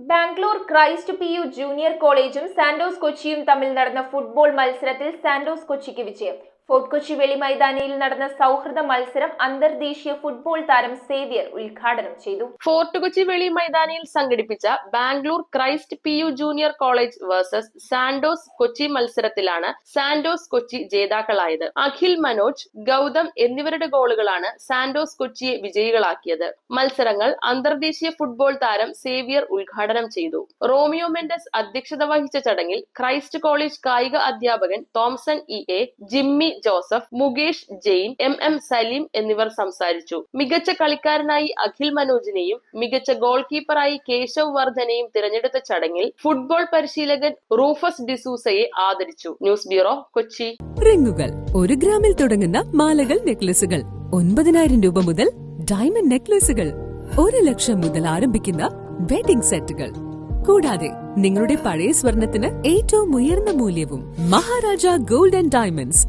Bangalore Christ PU junior കോളേജും Santos കൊച്ചിയും തമ്മിൽ നടന്ന ഫുട്ബോൾ മത്സരത്തിൽ സാന്റോസ് കൊച്ചിക്ക് വിജയം. ഫോർട്ട് കൊച്ചി വെളി മൈതാനിയിൽ നടന്ന സൗഹൃദ മത്സരം അന്തർദേശീയ ഫുട്ബോൾ താരം സേവ്യർ ഉദ്ഘാടനം ചെയ്തു. ഫോർട്ട് കൊച്ചി വെളി മൈതാനിയിൽ സംഘടിപ്പിച്ച Bangalore Christ PU junior college versus Santos Kochi മത്സരത്തിലാണ് സാന്റോസ് കൊച്ചി ജേതാക്കളായത്. അഖിൽ മനോജ്, ഗൗതം എന്നിവരുടെ ഗോളുകളാണ് സാന്റോസ് കൊച്ചിയെ വിജയികളാക്കിയത്. മത്സരങ്ങൾ അന്തർദേശീയ ഫുട്ബോൾ താരം സേവ്യർ ഉദ്ഘാടനം ചെയ്തു. റോമിയോ മെൻഡസ് അധ്യക്ഷത വഹിച്ച ചടങ്ങിൽ ക്രൈസ്റ്റ് കോളേജ് കായിക അധ്യാപകൻ Thomson EA, Jimmy Joseph, Mukesh Jain, MM Saleem എന്നിവർ സംസാരിച്ചു. മികച്ച കളിക്കാരനായി അഖിൽ മനോജിനെയും മികച്ച ഗോൾ കീപ്പറായി കേശവ് വർദ്ധനെയും തിരഞ്ഞെടുത്ത ചടങ്ങിൽ ഫുട്ബോൾ പരിശീലകൻ റൂഫസ് ഡിസൂസയെ ആദരിച്ചു. News bureau, Kochi. റിങ്ങുകൾ 1 ഗ്രാമിൽ തുടങ്ങുന്ന മാലകൾ, നെക്ലസുകൾ 9,000 രൂപ മുതൽ ഡയമണ്ട് നെക്ലസുകൾ 1 ലക്ഷം മുതൽ ആരംഭിക്കുന്ന വെഡിംഗ് സെറ്റുകൾ, കൂടാതെ നിങ്ങളുടെ പഴയ സ്വർണത്തിന് ഏറ്റവും ഉയർന്ന മൂല്യവും. Maharaja gold and diamonds,